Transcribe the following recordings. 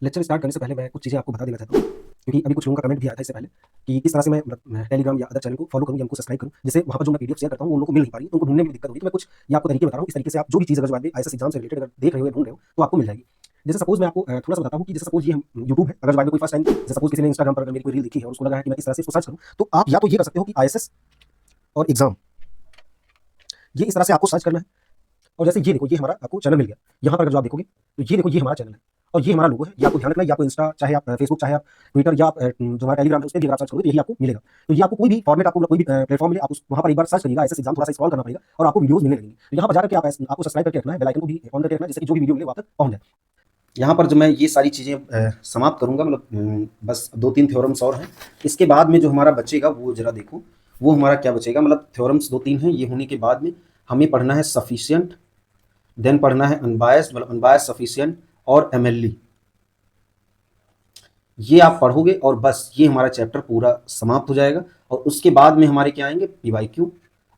Lecture start करने से पहले मैं कुछ चीज़ें आपको बता देना चाहता हूँ, क्योंकि अभी कुछ लोगों का कमेंट भी आया था इससे पहले कि किस तरह से मैं टेलीग्राम या अदर चैनल को फॉलो करूँ या उनको सब्सक्राइब करूँ, जिससे वहाँ पर जो मैं पीडीएफ शेयर करता हूँ वो उन लोगों को मिल नहीं पा रही है, तो उनको ढूँढने में भी दिक्कत हो रही है। तो मैं कुछ ये आपको तरीके बता रहा हूँ, इस तरीके से आप जो भी चीज़ अगर जो आईएएस एग्जाम से रिलेटेड अगर देख रहे हो या ढूँढ रहे हो तो आपको मिल जाएगी। जैसे सपोज मैं आपको थोड़ा-सा बताता हूँ कि जैसे सपोज ये हम यूट्यूब है, अगर जो कोई फर्स्ट टाइम जैसे सपोज किसी ने इंस्टाग्राम पर अगर मेरी कोई रील देखी है और उसको लगा है कि मैं इस तरह से इसको सर्च करूँ, तो आप या तो ये कर सकते हो कि आईएएस और एग्जाम, ये इस तरह से आपको सर्च करना है। और जैसे ये देखो, ये हमारा आपको चैनल मिल गया। यहाँ पर अगर जो आप देखोगे तो ये देखो, ये हमारा चैनल है और ये हमारा लोगो है। ये आपको ध्यान रखना है, ये आपको इंस्टा चाहे आप फेसबुक चाहे आप ट्विटर या आप जो हमारा टेलीग्राम है उस पे भी अगर आप सर्च करोगे तो यही आपको मिलेगा। तो ये आपको कोई भी फॉर्मेट आपको कोई भी प्लेटफॉर्म मिले, आप उस वहाँ पर एक बार सर्च करिएगा, ऐसे एग्जाम थोड़ा सा स्क्रॉल करना पड़ेगा और आपको वीडियोस मिलने लगेंगी। तो यहाँ पर जाकर के आपको सब्सक्राइब करके रखना है, बेल आइकन को भी ऑन करके रखना है, जिससे कि जो भी वीडियो मिले वहाँ तक पहुँच जाए। यहाँ पर जो मैं ये सारी चीज़ें समाप्त करूँगा, मतलब बस 2-3 थ्योरम्स और हैं। इसके बाद में जो हमारा बचेगा वो ज़रा देखो, वो हमारा क्या बचेगा। मतलब थ्योरम्स 2-3 हैं, ये होने के बाद में हमें पढ़ना है सफिशिएंट, देन पढ़ना है अनबायस्ड, मतलब अनबायस्ड, सफिशिएंट और एमएलई। ये आप पढ़ोगे और बस ये हमारा चैप्टर पूरा समाप्त हो जाएगा। और उसके बाद में हमारे क्या आएंगे, पीवाईक्यू।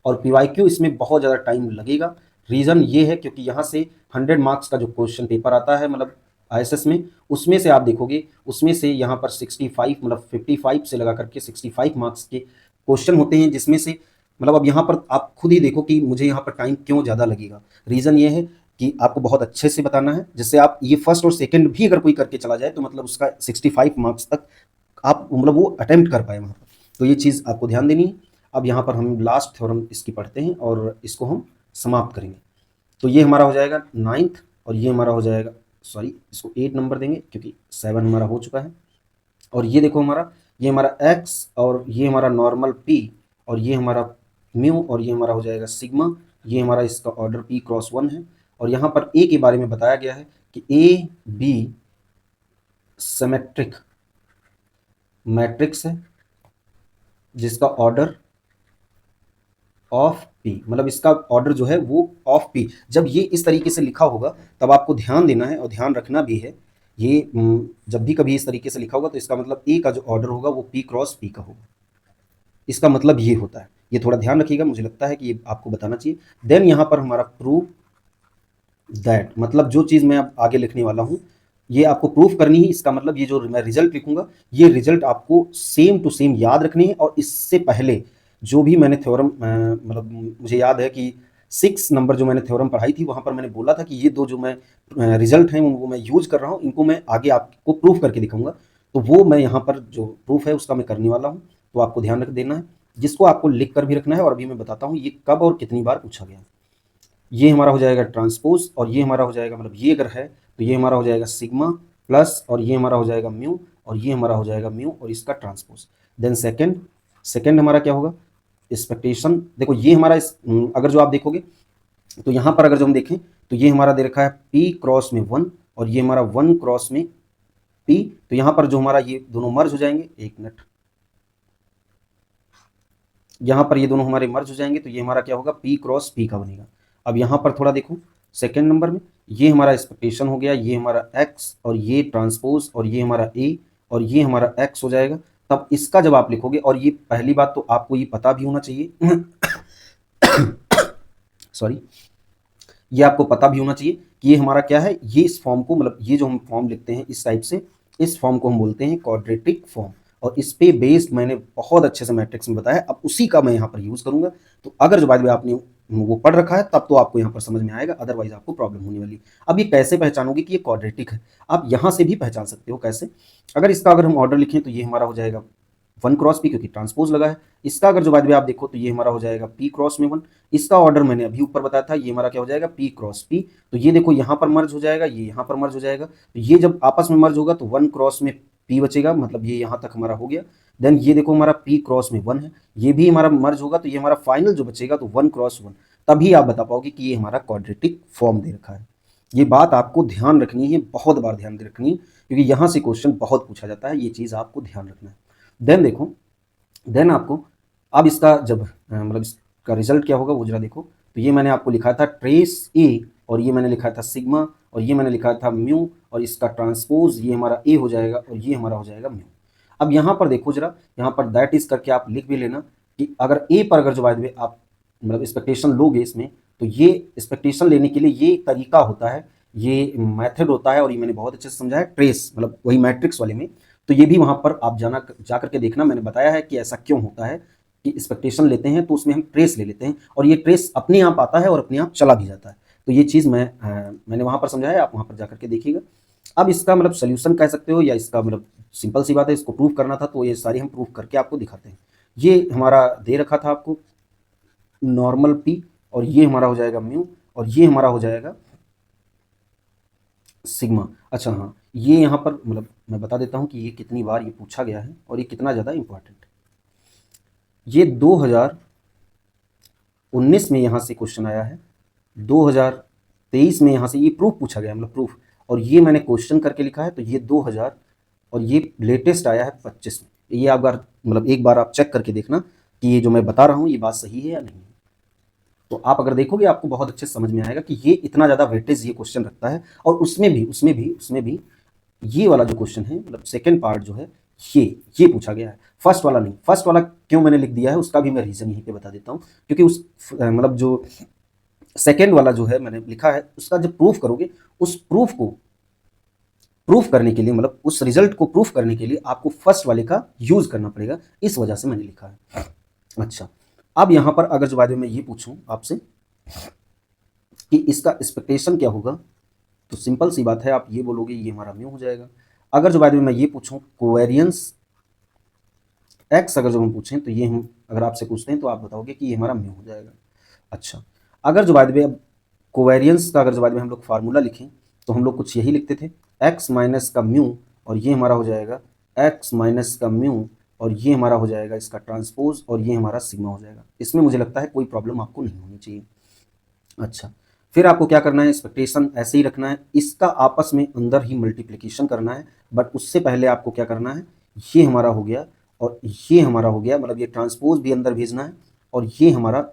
और पीवाईक्यू इसमें बहुत ज़्यादा टाइम लगेगा। रीज़न ये है क्योंकि यहाँ से 100 मार्क्स का जो क्वेश्चन पेपर आता है, मतलब आईएसएस में, उसमें से आप देखोगे, उसमें से यहाँ पर 65, मतलब 55 से लगा करके 65 मार्क्स के क्वेश्चन होते हैं, जिसमें से मतलब अब यहाँ पर आप खुद ही देखो कि मुझे यहाँ पर टाइम क्यों ज़्यादा लगेगा। रीज़न ये है कि आपको बहुत अच्छे से बताना है, जिससे आप ये फर्स्ट और सेकंड भी अगर कोई करके चला जाए तो मतलब उसका 65 मार्क्स तक आप मतलब वो अटेम्प्ट कर पाए वहाँ पर। तो ये चीज़ आपको ध्यान देनी है। अब यहाँ पर हम लास्ट थ्योरम इसकी पढ़ते हैं और इसको हम समाप्त करेंगे। तो ये हमारा हो जाएगा 9th और ये हमारा हो जाएगा, सॉरी इसको 8 नंबर देंगे क्योंकि 7 हमारा हो चुका है। और ये देखो हमारा, ये हमारा x और ये हमारा नॉर्मल p और ये हमारा म्यू और ये हमारा हो जाएगा सिग्मा। ये हमारा इसका ऑर्डर p क्रॉस 1 है। और यहाँ पर a के बारे में बताया गया है कि a b सिमेट्रिक मैट्रिक्स है जिसका ऑर्डर ऑफ p, मतलब इसका ऑर्डर जो है वो ऑफ p। जब ये इस तरीके से लिखा होगा तब आपको ध्यान देना है और ध्यान रखना भी है। ये जब भी कभी इस तरीके से लिखा होगा तो इसका मतलब a का जो ऑर्डर होगा वो p क्रॉस p का होगा। इसका मतलब ये होता है, ये थोड़ा ध्यान रखिएगा, मुझे लगता है कि ये आपको बताना चाहिए। देन यहाँ पर हमारा प्रूव दैट, मतलब जो चीज़ मैं अब आगे लिखने वाला हूँ ये आपको प्रूफ करनी है। इसका मतलब ये जो मैं रिजल्ट लिखूंगा ये रिजल्ट आपको सेम टू सेम याद रखनी है। और इससे पहले जो भी मैंने थ्योरम, मतलब मुझे याद है कि 6 नंबर जो मैंने थ्योरम पढ़ाई थी वहाँ पर मैंने बोला था कि ये दो जो मैं रिजल्ट हैं वो मैं यूज कर रहा हूँ, इनको मैं आगे आपको प्रूफ करके दिखाऊंगा। तो वो मैं यहाँ पर जो प्रूफ है उसका मैं करने वाला हूँ, तो आपको ध्यान रख देना है, जिसको आपको लिख कर भी रखना है। और अभी मैं बताता हूँ ये कब और कितनी बार पूछा गया। ये हमारा हो जाएगा ट्रांसपोज और ये हमारा हो जाएगा, मतलब ये अगर है तो ये हमारा हो जाएगा सिग्मा प्लस और ये हमारा हो जाएगा म्यू और ये हमारा हो जाएगा म्यू और इसका ट्रांसपोज। देन सेकंड, सेकंड हमारा क्या होगा, एक्सपेक्टेशन। देखो ये हमारा अगर जो आप देखोगे तो यहाँ पर अगर जो हम देखें तो ये हमारा दे रखा है p क्रॉस में 1 और ये हमारा 1 क्रॉस में p। तो यहाँ पर जो हमारा ये दोनों मर्ज हो जाएंगे, एक मिनट, यहाँ पर ये दोनों हमारे मर्ज हो जाएंगे तो ये हमारा क्या होगा, p क्रॉस p का बनेगा। अब यहाँ पर थोड़ा देखो सेकेंड नंबर में, ये हमारा एक्सपेक्टेशन हो गया, ये हमारा x और ये ट्रांसपोज और ये हमारा a और ये हमारा x हो जाएगा। तब इसका जब आप लिखोगे, और ये पहली बात तो आपको ये पता भी होना चाहिए सॉरी, ये आपको पता भी होना चाहिए कि ये हमारा क्या है, ये इस फॉर्म को, मतलब ये जो हम फॉर्म लिखते हैं इस टाइप से, इस फॉर्म को हम बोलते हैं क्वाड्रेटिक फॉर्म। और इस पे बेस्ड मैंने बहुत अच्छे से मैट्रिक्स में बताया, अब उसी का मैं यहाँ पर यूज करूंगा। तो अगर जो बात में आपने वो पढ़ रखा है तब तो आपको यहाँ पर समझ में आएगा, अदरवाइज आपको प्रॉब्लम होने वाली। अब ये कैसे पहचानोगे कि ये क्वाड्रेटिक है, आप यहाँ से भी पहचान सकते हो। कैसे, अगर इसका अगर हम ऑर्डर लिखें तो ये हमारा हो जाएगा 1 क्रॉस p क्योंकि ट्रांसपोज लगा है। इसका अगर जो बाद में आप देखो तो ये हमारा हो जाएगा p क्रॉस में 1। इसका ऑर्डर मैंने अभी ऊपर बताया था, ये हमारा क्या हो जाएगा, p क्रॉस p। तो ये देखो यहाँ पर मर्ज हो जाएगा, ये यहाँ पर मर्ज हो जाएगा। तो ये जब आपस में मर्ज होगा तो 1 क्रॉस में p बचेगा, मतलब ये यहाँ तक हमारा हो गया। देन ये देखो हमारा p क्रॉस में 1 है, ये भी हमारा मर्ज होगा तो ये हमारा फाइनल जो बचेगा तो 1 क्रॉस 1। तभी आप बता पाओगे कि ये हमारा क्वाड्रेटिक फॉर्म दे रखा है। ये बात आपको ध्यान रखनी है, बहुत बार ध्यान रखनी है, क्योंकि यहाँ से क्वेश्चन बहुत पूछा जाता है, ये चीज़ आपको ध्यान रखना है। देन देखो, देन आपको अब इसका जब मतलब इसका रिजल्ट क्या होगा वो जरा देखो। तो ये मैंने आपको लिखा था ट्रेस ए और ये मैंने लिखा था सिग्मा और ये मैंने लिखा था म्यू और इसका ट्रांसपोज ये हमारा ए हो जाएगा और ये हमारा हो जाएगा म्यू। अब यहाँ पर देखो जरा, यहाँ पर दैट इज करके आप लिख भी लेना कि अगर ए पर अगर जो बाद में आप मतलब एक्सपेक्टेशन लोगे इसमें, तो ये एक्सपेक्टेशन लेने के लिए ये तरीका होता है ये मेथड होता है और ये मैंने बहुत अच्छे से समझाया, ट्रेस मतलब वही मैट्रिक्स वाले में। तो ये भी वहाँ पर आप जा करके देखना, मैंने बताया है कि ऐसा क्यों होता है कि एक्सपेक्टेशन लेते हैं तो उसमें हम ट्रेस ले लेते हैं और ये ट्रेस अपने आप आता है और अपने आप चला भी जाता है। तो ये चीज़ मैंने वहाँ पर समझाया है, आप वहाँ पर जा करके देखिएगा। अब इसका मतलब सोल्यूशन कह सकते हो या इसका मतलब सिंपल सी बात है, इसको प्रूफ करना था तो ये सारी हम प्रूफ करके आपको दिखाते हैं। ये हमारा दे रखा था आपको नॉर्मल पी, और ये हमारा हो जाएगा म्यू, और ये हमारा हो जाएगा सिग्मा। अच्छा हाँ, ये यहाँ पर मतलब मैं बता देता हूँ कि ये कितनी बार ये पूछा गया है और ये कितना ज़्यादा इंपॉर्टेंट है। ये 2019 में यहाँ से क्वेश्चन आया है, 2023 में यहाँ से ये प्रूफ पूछा गया मतलब प्रूफ, और ये मैंने क्वेश्चन करके लिखा है। तो ये 2000 और ये लेटेस्ट आया है 25 में। ये आप बार मतलब एक बार आप चेक करके देखना कि ये जो मैं बता रहा हूँ ये बात सही है या नहीं। तो आप अगर देखोगे आपको बहुत अच्छे से समझ में आएगा कि ये इतना ज़्यादा वेटेज ये क्वेश्चन रखता है। और उसमें भी ये वाला जो क्वेश्चन है मतलब सेकंड पार्ट जो है ये पूछा गया है, फर्स्ट वाला नहीं। फर्स्ट वाला क्यों मैंने लिख दिया है उसका भी मैं रीज़न यहीं पे बता देता हूँ, क्योंकि उस मतलब जो सेकंड वाला जो है मैंने लिखा है उसका जब प्रूफ करोगे, उस प्रूफ करने के लिए मतलब उस रिजल्ट को प्रूफ करने के लिए आपको फर्स्ट वाले का यूज करना पड़ेगा, इस वजह से मैंने लिखा है। अच्छा, अब यहां पर अगर जो बाद में मैं ये पूछूं आपसे कि इसका एक्सपेक्टेशन क्या होगा, तो सिंपल सी बात है, आप ये बोलोगे ये हमारा म्यू हो जाएगा। अगर जो बाद में मैं ये पूछूं कोवेरियंस एक्स, अगर जो हम पूछें तो ये हम अगर आपसे पूछते हैं तो आप बताओगे कि ये हमारा म्यू हो जाएगा। अच्छा, अगर जो बाद में अब कोवेरियंस का अगर जो बाद में हम लोग फार्मूला लिखें तो हम लोग कुछ यही लिखते थे, एक्स माइनस का म्यू और ये हमारा हो जाएगा एक्स माइनस का म्यू, और ये हमारा हो जाएगा इसका ट्रांसपोज, और ये हमारा सिग्मा हो जाएगा। इसमें मुझे लगता है कोई प्रॉब्लम आपको नहीं होनी चाहिए। अच्छा, फिर आपको क्या करना है, एक्सपेक्टेशन ऐसे ही रखना है, इसका आपस में अंदर ही मल्टीप्लिकेशन करना है। बट उससे पहले आपको क्या करना है, ये हमारा हो गया और ये हमारा हो गया, मतलब ये ट्रांसपोज भी अंदर भेजना है, और ये हमारा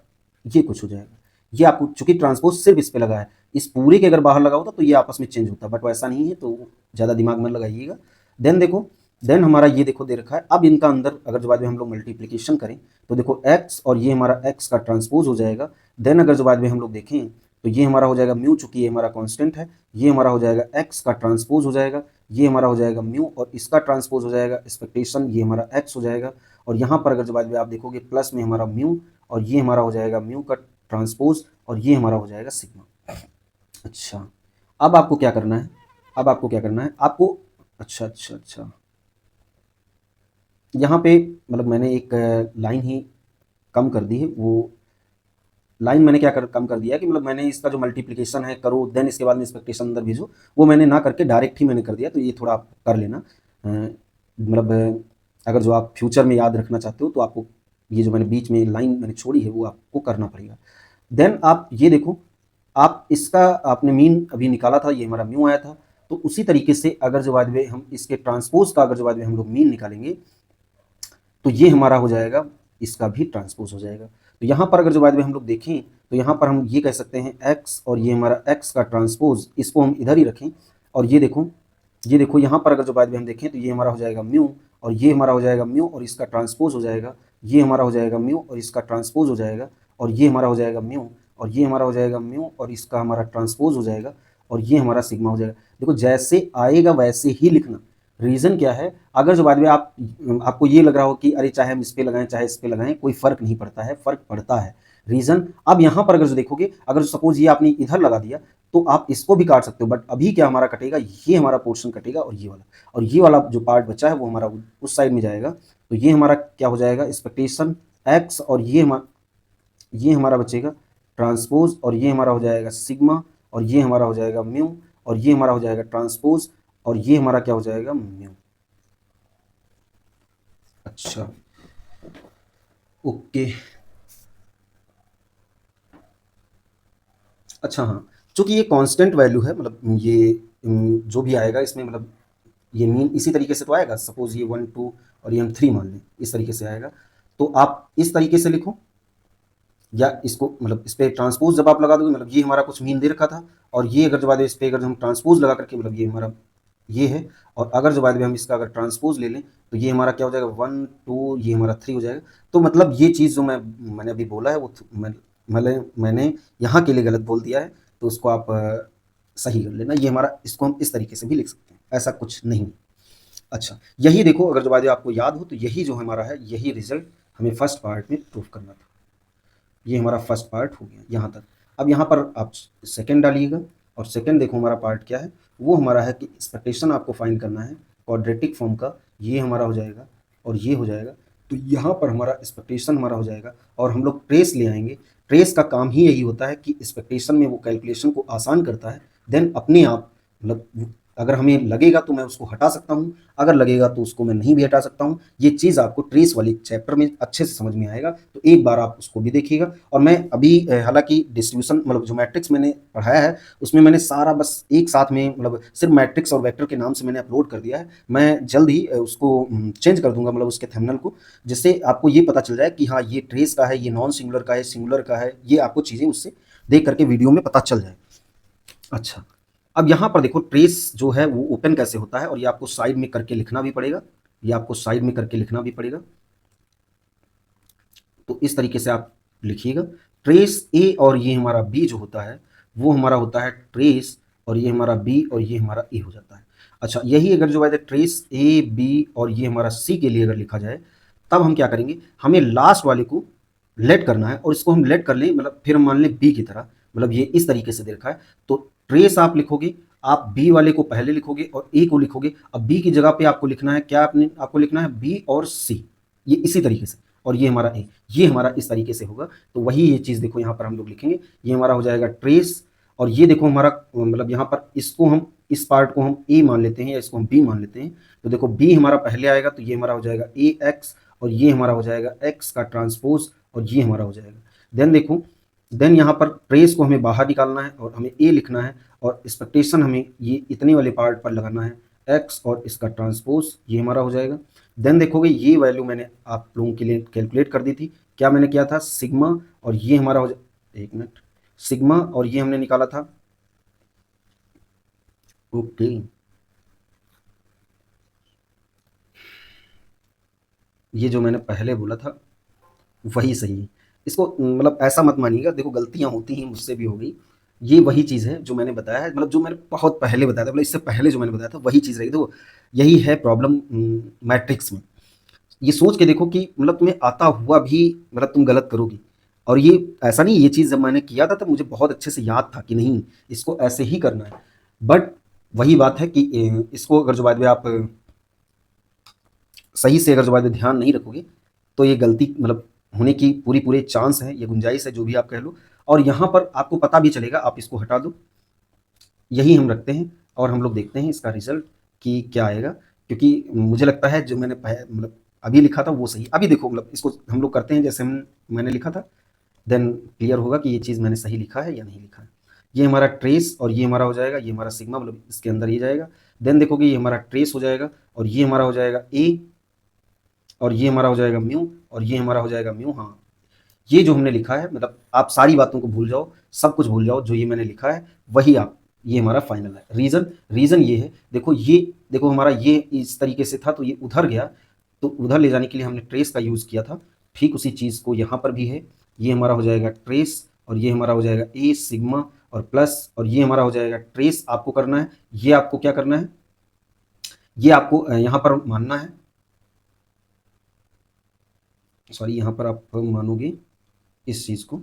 ये कुछ हो जाएगा। ये आपको चूंकि ट्रांसपोज सिर्फ इस पे लगा है, इस पूरे के अगर बाहर लगा होता तो ये आपस में चेंज होता, बट वैसा नहीं है, तो ज़्यादा दिमाग मत लगाइएगा। देन देखो, देन हमारा ये देखो दे रखा है। अब इनका अंदर अगर जो बाद में हम लोग मल्टीप्लिकेशन करें तो देखो एक्स और ये हमारा एक्स का ट्रांसपोज हो जाएगा। देन अगर जो बाद में हम लोग देखें तो ये हमारा हो जाएगा म्यू, चूंकि ये हमारा कांस्टेंट है, ये हमारा हो जाएगा एक्स का ट्रांसपोज हो जाएगा, ये हमारा हो जाएगा म्यू और इसका ट्रांसपोज हो जाएगा एक्सपेक्टेशन, ये हमारा एक्स हो जाएगा। और यहाँ पर अगर जो बाद में आप देखोगे प्लस में हमारा म्यू, और ये हमारा हो जाएगा म्यू का ट्रांसपोज, और ये हमारा हो जाएगा सिग्मा। अच्छा, अब आपको क्या करना है, अब आपको क्या करना है आपको, अच्छा, यहाँ पे मतलब मैंने एक लाइन ही कम कर दी है। वो लाइन मैंने कम कर दिया है कि मतलब मैंने इसका जो मल्टीप्लिकेशन है करो, देन इसके बाद में एक्सपेक्टेशन अंदर भेजो, वो मैंने ना करके डायरेक्ट ही मैंने कर दिया। तो ये थोड़ा आप कर लेना, मतलब अगर जो आप फ्यूचर में याद रखना चाहते हो तो आपको ये जो मैंने बीच में लाइन मैंने छोड़ी है वो आपको करना पड़ेगा। देन आप ये देखो, आप इसका आपने मीन अभी निकाला था, ये हमारा म्यू आया था। तो उसी तरीके से अगर जो बाद में हम इसके ट्रांसपोज का अगर जो बाद में हम लोग मीन निकालेंगे तो ये हमारा हो जाएगा, इसका भी ट्रांसपोज हो जाएगा। तो यहाँ पर अगर जो बाद में हम लोग देखें तो यहाँ पर हम ये कह सकते हैं x, और ये हमारा x का ट्रांसपोज, इसको हम इधर ही रखें। और ये देखो यहाँ पर अगर जो बाद में हम देखें तो ये हमारा हो जाएगा म्यू, और ये हमारा हो जाएगा म्यू और इसका ट्रांसपोज हो जाएगा, ये हमारा हो जाएगा म्यू और इसका ट्रांसपोज हो जाएगा, और ये हमारा हो जाएगा म्यू, और ये हमारा हो जाएगा म्यू और इसका हमारा ट्रांसपोज हो जाएगा, और ये हमारा सिग्मा हो जाएगा। देखो जैसे आएगा वैसे ही लिखना। रीज़न क्या है, अगर जो बाद में आपको ये लग रहा हो कि अरे चाहे हम इस पे लगाएं चाहे इस पे लगाएं कोई फर्क नहीं पड़ता है, फर्क पड़ता है। रीज़न, अब यहाँ पर अगर जो देखोगे, अगर सपोज ये आपने इधर लगा दिया तो आप इसको भी काट सकते हो, बट अभी क्या हमारा कटेगा, ये हमारा पोर्शन कटेगा और ये वाला जो पार्ट बचा है वो हमारा उस साइड में जाएगा। तो ये हमारा क्या हो जाएगा, एक्सपेक्टेशन एक्स, और ये हमारा बचेगा ट्रांसपोज, और ये हमारा हो जाएगा सिग्मा, और ये हमारा हो जाएगा म्यू, और ये हमारा हो जाएगा ट्रांसपोज, और ये हमारा क्या हो जाएगा, म्यू। अच्छा, ओके। अच्छा हाँ, चूंकि ये कांस्टेंट वैल्यू है, मतलब ये जो भी आएगा इसमें मतलब ये मीन इसी तरीके से तो आएगा। सपोज ये 1 2 और ये हम 3 मान लें, इस तरीके से आएगा। तो आप इस तरीके से लिखो, या इसको मतलब इस पे ट्रांसपोज जब आप लगा दोगे, मतलब ये हमारा कुछ मीन दे रखा था, और ये अगर जो बाद में इस पे अगर हम ट्रांसपोज लगा करके मतलब ये हमारा ये है, और अगर जो बाद में हम इसका अगर ट्रांसपोज ले लें तो ये हमारा क्या हो जाएगा 1 2, ये हमारा 3 हो जाएगा। तो मतलब ये चीज़ जो मैंने अभी बोला है वो मैंने यहाँ के लिए गलत बोल दिया है, तो उसको आप सही कर लेना। ये हमारा, इसको हम इस तरीके से भी लिख सकते हैं, ऐसा कुछ नहीं। अच्छा, यही देखो, अगर जो बात आपको याद हो तो यही जो हमारा है, यही रिजल्ट हमें फर्स्ट पार्ट में प्रूफ करना था। ये हमारा फर्स्ट पार्ट हो गया यहाँ तक। अब यहाँ पर आप सेकंड डालिएगा, और सेकंड देखो हमारा पार्ट क्या है, वो हमारा है कि एक्सपेक्टेशन आपको फाइंड करना है क्वाड्रेटिक फॉर्म का। ये हमारा हो जाएगा और ये हो जाएगा, तो यहाँ पर हमारा एक्सपेक्टेशन हमारा हो जाएगा, और हम लोग ट्रेस ले आएंगे। ट्रेस का काम ही यही होता है कि एक्सपेक्टेशन में वो कैलकुलेशन को आसान करता है। देन अपने आप, मतलब अगर हमें लगेगा तो मैं उसको हटा सकता हूँ, अगर लगेगा तो उसको मैं नहीं भी हटा सकता हूँ। ये चीज़ आपको ट्रेस वाली चैप्टर में अच्छे से समझ में आएगा, तो एक बार आप उसको भी देखिएगा। और मैं अभी हालांकि डिस्ट्रीब्यूशन, मतलब जो मैट्रिक्स मैंने पढ़ाया है उसमें मैंने सारा बस एक साथ में, मतलब सिर्फ मैट्रिक्स और वेक्टर के नाम से मैंने अपलोड कर दिया है। मैं जल्द ही उसको चेंज कर दूंगा, मतलब उसके थंबनेल को, जिससे आपको ये पता चल जाए कि हाँ ये ट्रेस का है, ये नॉन सिंगुलर का है, सिंगुलर का है, ये आपको चीज़ें उससे देख करके वीडियो में पता चल जाए। अच्छा, अब यहाँ पर देखो ट्रेस जो है वो ओपन कैसे होता है, और ये आपको साइड में करके लिखना भी पड़ेगा, ये आपको साइड में करके लिखना भी पड़ेगा। तो इस तरीके से आप लिखिएगा, ट्रेस ए और ये हमारा बी जो होता है वो हमारा होता है ट्रेस, और ये हमारा बी और ये हमारा ए हो जाता है। अच्छा, यही अगर जो है ट्रेस ए बी और ये हमारा सी के लिए अगर लिखा जाए, तब हम क्या करेंगे, हमें लास्ट वाले को लेट करना है, और इसको हम लेट कर लें, मतलब फिर हम मान लें बी की तरह, मतलब ये इस तरीके से दे रखा है। तो ट्रेस आप लिखोगे, आप बी वाले को पहले लिखोगे और ए को लिखोगे। अब बी की जगह पे आपको लिखना है क्या, आपको लिखना है बी और सी, ये इसी तरीके से, और ये हमारा ए, ये हमारा इस तरीके से होगा। तो वही ये चीज़ देखो यहाँ पर हम लोग लिखेंगे, ये हमारा हो जाएगा ट्रेस, और ये देखो हमारा, मतलब यहाँ पर इसको हम, इस पार्ट को हम ए मान लेते हैं या इसको हम बी मान लेते हैं। तो देखो बी हमारा पहले आएगा, तो ये हमारा हो जाएगा ए एक्स, और ये हमारा हो जाएगा एक्स का ट्रांसपोज, और ये हमारा हो जाएगा। देन देखो, देन यहाँ पर ट्रेस को हमें बाहर निकालना है और हमें ए लिखना है, और एक्सपेक्टेशन हमें ये इतने वाले पार्ट पर लगाना है, एक्स और इसका ट्रांसपोज, ये हमारा हो जाएगा। देन देखोगे ये वैल्यू मैंने आप लोगों के लिए कैलकुलेट कर दी थी, क्या मैंने किया था, सिग्मा, और ये हमारा हो जाए, एक मिनट, सिग्मा और ये हमने निकाला था, ओके। ये जो मैंने पहले बोला था वही सही है। इसको मतलब ऐसा मत मानिएगा, देखो गलतियां होती हैं, मुझसे भी हो गई। ये वही चीज़ है जो मैंने बताया है, मतलब जो मैंने बहुत पहले बताया था, मतलब इससे पहले जो मैंने बताया था वही चीज़ रहेगी। तो यही है प्रॉब्लम मैट्रिक्स में। ये सोच के देखो कि मतलब तुम्हें आता हुआ भी मतलब तुम गलत करोगी, और ये ऐसा नहीं, ये चीज़ जब मैंने किया था तब मुझे बहुत अच्छे से याद था कि नहीं इसको ऐसे ही करना है। बट वही बात है कि इसको अगर जो बाद में आप सही से अगर जो बाद में ध्यान नहीं रखोगे, तो ये गलती मतलब होने की पूरी पूरे चांस है, ये गुंजाइश है, जो भी आप कह लो। और यहाँ पर आपको पता भी चलेगा, आप इसको हटा दो, यही हम रखते हैं, और हम लोग देखते हैं इसका रिजल्ट कि क्या आएगा। क्योंकि मुझे लगता है जो मैंने मतलब अभी लिखा था वो सही। अभी देखो, मतलब इसको हम लोग करते हैं जैसे मैंने लिखा था, देन क्लियर होगा कि ये चीज़ मैंने सही लिखा है या नहीं लिखा है। ये हमारा ट्रेस, और ये हमारा हो जाएगा, ये हमारा सिग्मा, मतलब इसके अंदर ये जाएगा। देन देखोगे ये हमारा ट्रेस हो जाएगा, और ये हमारा हो जाएगा ए, और ये हमारा हो जाएगा म्यू, और ये हमारा हो जाएगा म्यू। हाँ, ये जो हमने लिखा है, मतलब आप सारी बातों को भूल जाओ, सब कुछ भूल जाओ, जो ये मैंने लिखा है वही आप, ये हमारा फाइनल है। रीज़न ये है, देखो ये, देखो हमारा ये इस तरीके से था तो ये उधर गया, तो उधर ले जाने के लिए हमने ट्रेस का यूज़ किया था। ठीक उसी चीज़ को यहाँ पर भी है, ये हमारा हो जाएगा ट्रेस, और ये हमारा हो जाएगा ए सिग्मा और प्लस, और ये हमारा हो जाएगा ट्रेस। आपको करना है, ये आपको क्या करना है, ये आपको यहाँ पर मानना है, सॉरी यहाँ पर आप मानोगे इस चीज़ को,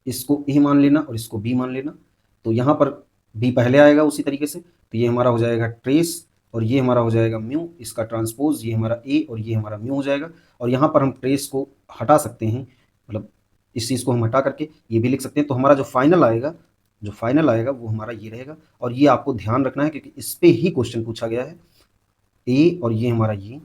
इसको ए मान लेना और इसको बी मान लेना। तो यहाँ पर बी पहले आएगा उसी तरीके से, तो ये हमारा हो जाएगा ट्रेस, और ये हमारा हो जाएगा म्यू, इसका ट्रांसपोज, ये हमारा ए और ये हमारा म्यू हो जाएगा। और यहाँ पर हम ट्रेस को हटा सकते हैं, मतलब इस चीज़ को हम हटा करके ये भी लिख सकते हैं। तो हमारा जो फाइनल आएगा वो हमारा ये रहेगा। और ये आपको ध्यान रखना है क्योंकि इस पर ही क्वेश्चन पूछा गया है, ए और ये हमारा ये।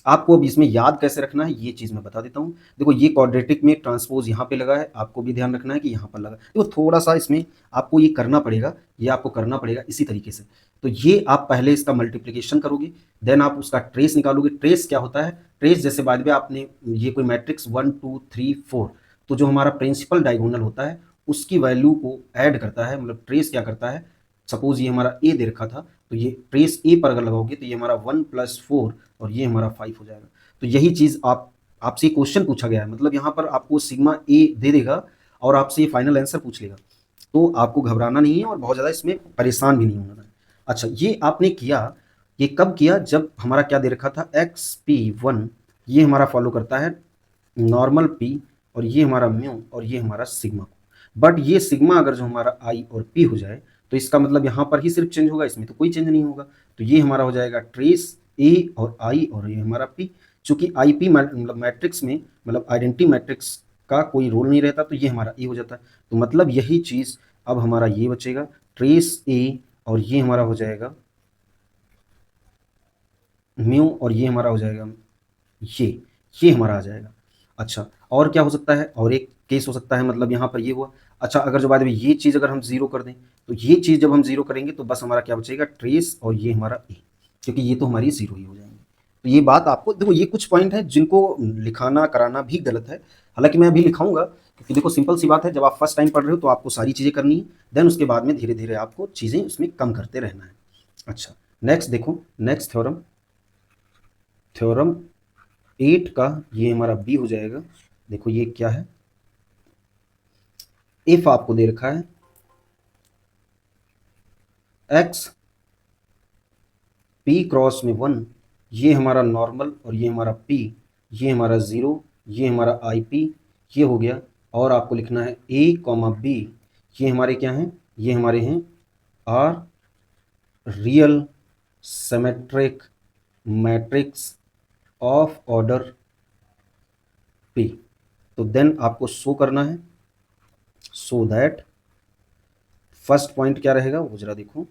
आपको अब इसमें याद कैसे रखना है ये चीज़ मैं बता देता हूँ। देखो ये क्वाड्रेटिक में ट्रांसपोज यहाँ पे लगा है, आपको भी ध्यान रखना है कि यहाँ पर लगा। देखो थोड़ा सा इसमें आपको ये करना पड़ेगा, ये आपको करना पड़ेगा इसी तरीके से। तो ये आप पहले इसका मल्टीप्लिकेशन करोगे, देन आप उसका ट्रेस निकालोगे। ट्रेस क्या होता है, ट्रेस जैसे बाद में आपने ये कोई मैट्रिक्स 1 2 3 4, तो जो हमारा प्रिंसिपल डायगोनल होता है उसकी वैल्यू को ऐड करता है। मतलब ट्रेस क्या करता है, सपोज ये हमारा ए दे रखा था, तो ये ट्रेस ए पर अगर लगाओगे तो ये हमारा 1 + 4 और ये हमारा 5 हो जाएगा। तो यही चीज़ आपसे क्वेश्चन पूछा गया है, मतलब यहाँ पर आपको सिग्मा ए दे देगा और आपसे ये फाइनल आंसर पूछ लेगा। तो आपको घबराना नहीं है और बहुत ज़्यादा इसमें परेशान भी नहीं होना है। अच्छा, ये आपने किया, ये कब किया, जब हमारा क्या दे रखा था, XP1, ये हमारा फॉलो करता है नॉर्मल P, और ये हमारा म्यू, और ये हमारा सिग्मा। बट ये सिग्मा अगर जो हमारा I और P हो जाए तो इसका मतलब यहाँ पर ही सिर्फ चेंज होगा, इसमें तो कोई चेंज नहीं होगा। तो ये हमारा हो जाएगा ट्रेस A और I, और ये हमारा P। चूंकि IP मतलब मैट्रिक्स में, मतलब आइडेंटिटी मैट्रिक्स का कोई रोल नहीं रहता, तो ये हमारा ए हो जाता है। तो मतलब यही चीज़ अब हमारा ये बचेगा, ट्रेस ए, और ये हमारा हो जाएगा म्यू, और ये हमारा हो जाएगा ये हमारा आ जाएगा। अच्छा, और क्या हो सकता है, और एक केस हो सकता है, मतलब यहाँ पर ये हुआ। अच्छा, अगर जो बाद में ये चीज़ अगर हम जीरो कर दें, तो ये चीज़ जब हम जीरो करेंगे तो बस हमारा क्या बचेगा, ट्रेस, और ये हमारा ए, क्योंकि ये तो हमारी जीरो ही हो जाएंगे। तो ये बात आपको देखो, ये कुछ पॉइंट है जिनको लिखाना कराना भी गलत है, हालांकि मैं अभी लिखाऊंगा, क्योंकि देखो सिंपल सी बात है, जब आप फर्स्ट टाइम पढ़ रहे हो तो आपको सारी चीज़ें करनी है, देन उसके बाद में धीरे धीरे आपको चीज़ें उसमें कम करते रहना है। अच्छा, नेक्स्ट देखो, नेक्स्ट थ्योरम, थ्योरम 8 का ये हमारा बी हो जाएगा। देखो ये क्या है, इफ आपको दे रखा है एक्स पी क्रॉस में 1, ये हमारा नॉर्मल, और ये हमारा पी, ये हमारा ज़ीरो, ये हमारा आई पी, ये हो गया। और आपको लिखना है ए कॉमा बी, ये हमारे क्या हैं, ये हमारे हैं are real symmetric matrix of order p. तो देन आपको शो करना है, सो दैट फर्स्ट पॉइंट क्या रहेगा वो जरा देखो,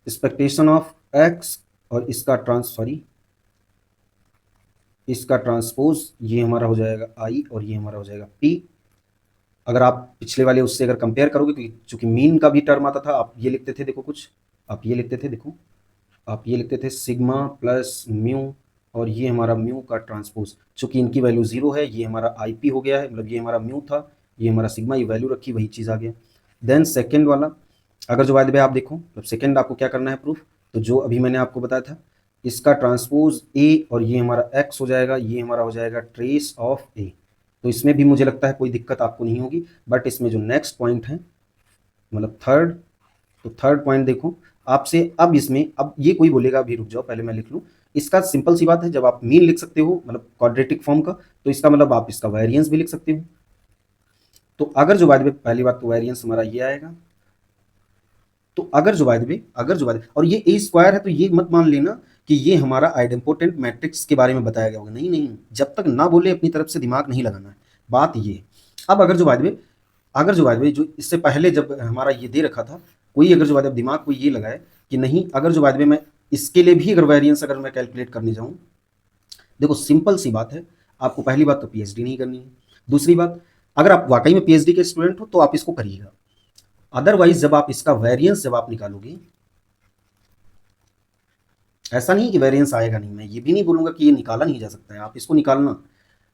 एक्सपेक्टेशन ऑफ एक्स, और इसका ट्रांसपोज ये हमारा हो जाएगा आई, और ये हमारा हो जाएगा पी। अगर आप पिछले वाले उससे अगर कंपेयर करोगे, क्योंकि चूंकि मीन का भी टर्म आता था, आप ये लिखते थे, देखो कुछ आप ये लिखते थे, देखो आप ये लिखते थे सिग्मा प्लस म्यू, और ये हमारा म्यू का ट्रांसपोज, चूंकि इनकी वैल्यू जीरो है, ये हमारा आई पी हो गया है, मतलब ये हमारा म्यू था, ये हमारा सिग्मा, ये वैल्यू रखी, वही चीज़ आ गया। देन सेकेंड वाला, अगर जो बाद में आप देखो, मतलब सेकेंड आपको क्या करना है प्रूफ, तो जो अभी मैंने आपको बताया था, इसका ट्रांसपोज ए, और ये हमारा एक्स हो जाएगा, ये हमारा हो जाएगा ट्रेस ऑफ ए। तो इसमें भी मुझे लगता है कोई दिक्कत आपको नहीं होगी। बट इसमें जो नेक्स्ट पॉइंट है, मतलब थर्ड, तो थर्ड पॉइंट देखो आपसे, अब इसमें, अब ये कोई बोलेगा अभी रुक जाओ पहले मैं लिख लूँ, इसका सिंपल सी बात है, जब आप मीन लिख सकते हो मतलब क्वाड्रेटिक फॉर्म का, तो इसका मतलब आप इसका वेरिएंस भी लिख सकते हो। तो अगर जो बाद में, पहली बात तो वेरिएंस हमारा ये आएगा, तो अगर जो बाद और ये ए स्क्वायर है, तो ये मत मान लेना कि ये हमारा आइडेम्पोटेंट मैट्रिक्स के बारे में बताया गया होगा, नहीं नहीं, जब तक ना बोले अपनी तरफ से दिमाग नहीं लगाना है, बात ये। अब अगर जो बाद में जो इससे पहले जब हमारा ये दे रखा था, कोई अगर जो बाद में दिमाग को ये लगाए कि नहीं, अगर जो बाद में मैं इसके लिए भी अगर वेरिएंस अगर मैं कैलकुलेट करने जाऊँ, देखो सिंपल सी बात है, आपको पहली बात तो पीएचडी नहीं करनी है, दूसरी बात, अगर आप वाकई में पीएचडी के स्टूडेंट हो तो आप इसको करिएगा, अदरवाइज जब आप इसका वेरिएंस जब आप निकालोगे, ऐसा नहीं कि वेरिएंस आएगा नहीं, मैं ये भी नहीं बोलूंगा कि ये निकाला नहीं जा सकता है, आप इसको निकालना,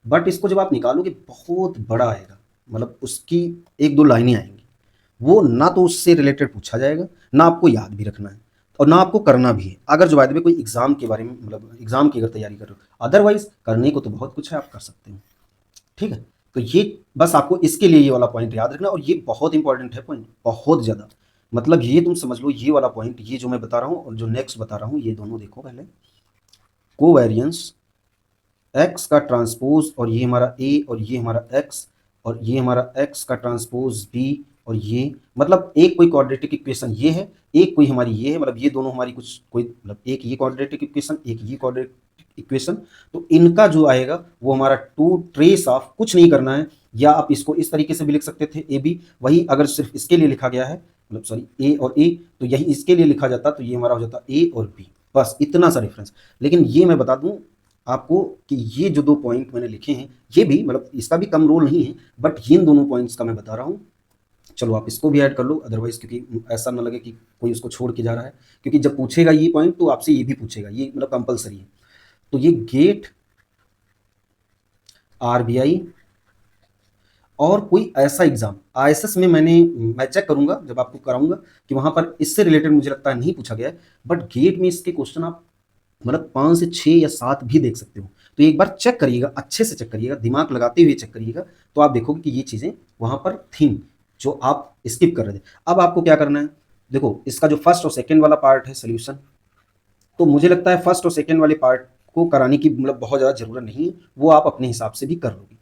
बट इसको जब आप निकालोगे बहुत बड़ा आएगा, मतलब उसकी एक दो लाइनें आएंगी, वो ना तो उससे रिलेटेड पूछा जाएगा, ना आपको याद भी रखना है, और ना आपको करना भी है, अगर जो बाद में कोई एग्जाम के बारे में, मतलब एग्जाम की अगर तैयारी कर रहे हो, अदरवाइज करने को तो बहुत कुछ है, आप कर सकते हो। ठीक है, तो ये बस आपको इसके लिए ये वाला पॉइंट याद रखना, और ये बहुत इंपॉर्टेंट है पॉइंट, बहुत ज़्यादा, मतलब ये तुम समझ लो, ये वाला पॉइंट, ये जो मैं बता रहा हूँ और जो नेक्स्ट बता रहा हूँ, ये दोनों देखो पहले, कोवेरियंस एक्स का ट्रांसपोज, और ये हमारा ए, और ये हमारा एक्स, और ये हमारा एक्स का ट्रांसपोज बी, और ये मतलब एक कोई क्वाड्रेटिक इक्वेशन ये है, एक कोई हमारी ये है, मतलब ये दोनों हमारी कुछ कोई, मतलब एक ये क्वाड्रेटिक इक्वेशन, एक ये क्वाड्रेटिक इक्वेशन, तो इनका जो आएगा वो हमारा टू ट्रेस ऑफ, कुछ नहीं करना है, या आप इसको इस तरीके से भी लिख सकते थे ए बी, वही अगर सिर्फ इसके लिए लिखा गया है, मतलब सॉरी ए और ए, तो यही इसके लिए लिखा जाता, तो ये हमारा हो जाता ए और बी, बस इतना सा डिफरेंस। लेकिन ये मैं बता दूं आपको कि ये जो दो पॉइंट मैंने लिखे हैं, ये भी मतलब इसका भी कम रोल नहीं है, बट इन दोनों पॉइंट्स का मैं बता रहा हूँ। चलो आप इसको भी ऐड कर लो, अदरवाइज क्योंकि ऐसा ना लगे कि कोई उसको छोड़ के जा रहा है, क्योंकि जब पूछेगा ये पॉइंट तो आपसे ये भी पूछेगा, ये मतलब कंपलसरी है। तो ये गेट आरबीआई और कोई ऐसा एग्जाम आईएसएस में मैं चेक करूंगा जब आपको कराऊंगा कि वहां पर इससे रिलेटेड मुझे लगता है नहीं पूछा गया है, बट गेट में इसके क्वेश्चन आप मतलब 5 से 6 या 7 भी देख सकते हो। तो एक बार चेक करिएगा, अच्छे से चेक करिएगा, दिमाग लगाते हुए चेक करिएगा, तो आप देखोगे कि ये चीज़ें वहाँ पर थी। जो आप स्किप कर रहे थे। अब आपको क्या करना है, देखो इसका जो फर्स्ट और सेकंड वाला पार्ट है सोल्यूशन, तो मुझे लगता है फर्स्ट और सेकंड वाले पार्ट को कराने की मतलब बहुत ज़्यादा ज़रूरत नहीं है, वो आप अपने हिसाब से भी कर लोगे।